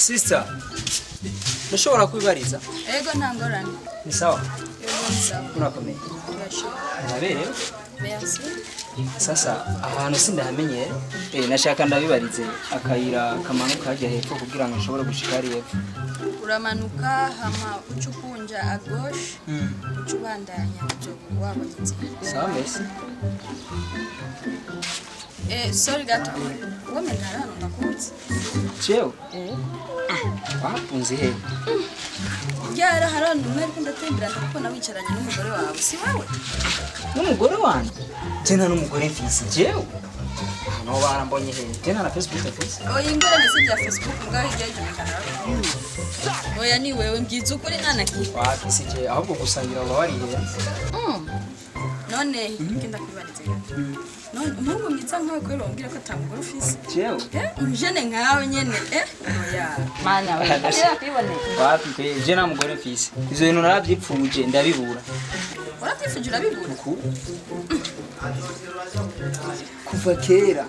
Sister, nashobora kubibariza? Ego ntangorane. Ni sawa? Ego ni sawa. Unakomeye? Naberewe? Merci. Sasa ahantu sindahamenye nashaka ndabibarize akayira kamanuka hajya hepfo kugira ngo nshobore gushika ari hepfo. Uramanuka hama ucukunja à gauche. Ucubandanya ujo wabonetse. Sawa mbese? Sorry gato. Wame ndarano ndakuzi. Cheo? Wapunzi he? Yara harano mwari kundatembera ndakubona wicaranye n'umugore wawe. Si wawe? N'umugore wanjye? Tena n'umugore mfise jewe. No barambonye he. Tena na Facebook afise. Oya ingorane si bya Facebook ngaho igeje mekana. Oya ni wewe mbyiza ukuri ntanaki. Wafise je ahubwo gusangira aba wari he. None ngenda kwibarize. None umuntu mwiza nkawe kwero umbwira ko atangura ufise. Jewe? Umjene nkawe nyene oya. Mana we. Kwibone. Wapi pe je na mugore mfise. Izo bintu narabyipfuje ndabibura. Urabyifuje urabibura? Kuva kera.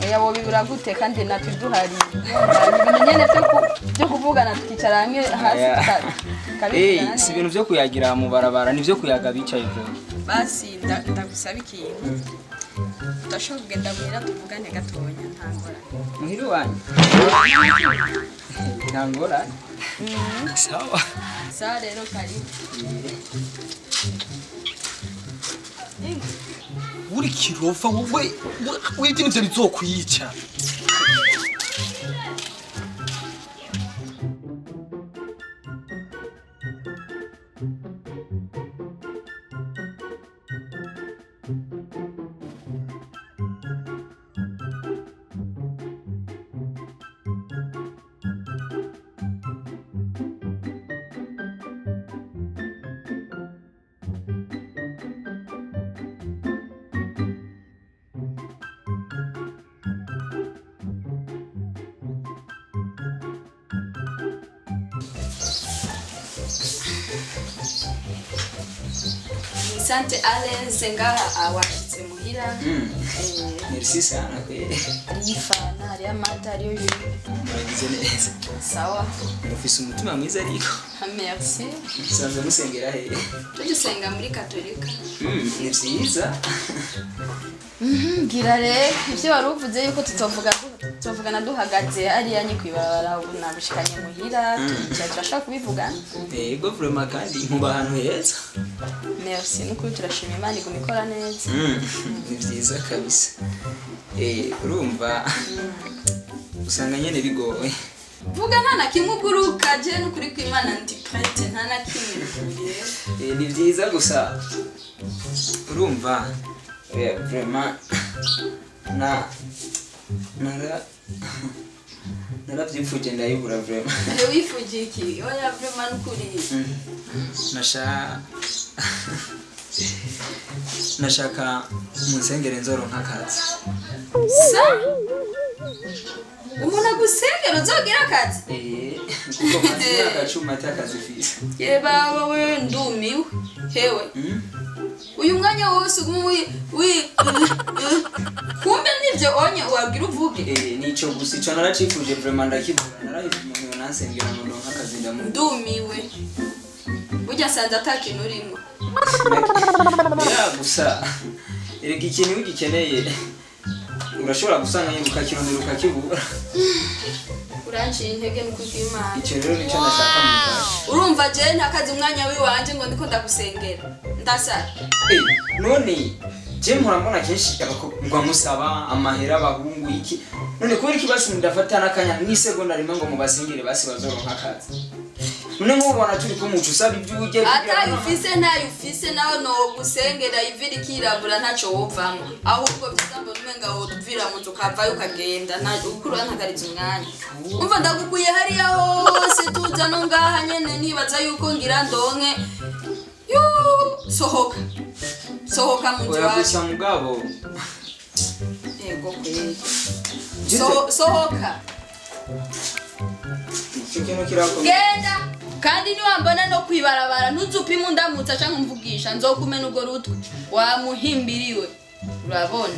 Oya wo bibura gute kandi natwe duhari. Ibintu nyene byo kuvugana tukicara hamwe hasi kabiri. Si ibintu byo kuyagira mu barabara nivyo kuyaga bicaye byo. Basi ndagusaba ikintu. Udashobora kugenda muhira tuvugane gatonya ntangora. Muhira wanyu. Ntangora. Sawa. Sawa rero karibu. Uri kirofa wowe w'ibyo nivyo bizokwica. Sante Allense ngaha awashitse muhira. Merci sana kweli. Yifana ari amata ari yo. Muragize neza. Sawa. Mufise umutima mwiza ariko. Merci. Sanze musengera he. Tugisenga muri Katolika. Ni vyiza. Gira rero ivyo waruvuze yuko tutavugana duhagaze ari yanyi kwibara nabushikanye muhira turashaka kubivugana. Yego vraiment kandi nkuba ahantu heza. Merci nuko turashima Imana igumikora neza. Ni vyiza kabisa. Urumva usanga nyene bigoye. Vuga nta kimwe uguruka je n'ukuri kw'Imana ndi prête nta na kimwe. Ni vyiza gusa urumva vraiment narabyipfuje ndayibura vraiment. Wifuje iki? Oya vraiment n'ukuri. Nashaka munsengere nzoronka akazi. Sa? Umuntu agusengera uzogira akazi? Kuko mazina agacuma atakazi fisa. Yeba wowe ndumiwe. Hewe. Uyu mwanya wose kumbe nivyo onye wagira uvuge. Nico gusa ico naracifuje vraiment ndakivuga narahise umuntu nansengera ngo ndonka akazi ndamuha. Ndumiwe. Burya sanze atakintu urimo. Ya gusa erega ikintu ugikeneye urashobora gusanga yiruka kirondera ukakibura. Uranciye intege n'ukuzimana. Ico rero nico nashaka mufasha. Urumva je ntakazi umwanya wiwanje ngo ndiko ndagusengera. Ndasara. None je murambona kenshi abakobwa musaba amahera abahungu iki. None kubera ikibasi mudafatana kanya mwisegonda rimwe ngo mubasengere basi bazoronka akazi. None nkubona turi ko mucu usaba ibyo uje kugira. Atayufise ntayufise naho no gusengera iviri kirabura ntaco wovamo. Ahubwo bizambo numenga woduvira mu tukavayo ukagenda nta ukuru ntagariza umwanya. Umva ndagukuye hariya hose tuza no ngaha nyene nibaza yuko ngira ndonke. Sohoka. Sohoka mu nzu. Oya gusa mugabo. Yego kweli. Sohoka. Genda. Kandi niwambona no kwibarabara ntuzupima undamutsa canke umvugisha nzokumena ugo rutwe wamuhimbiriwe urabona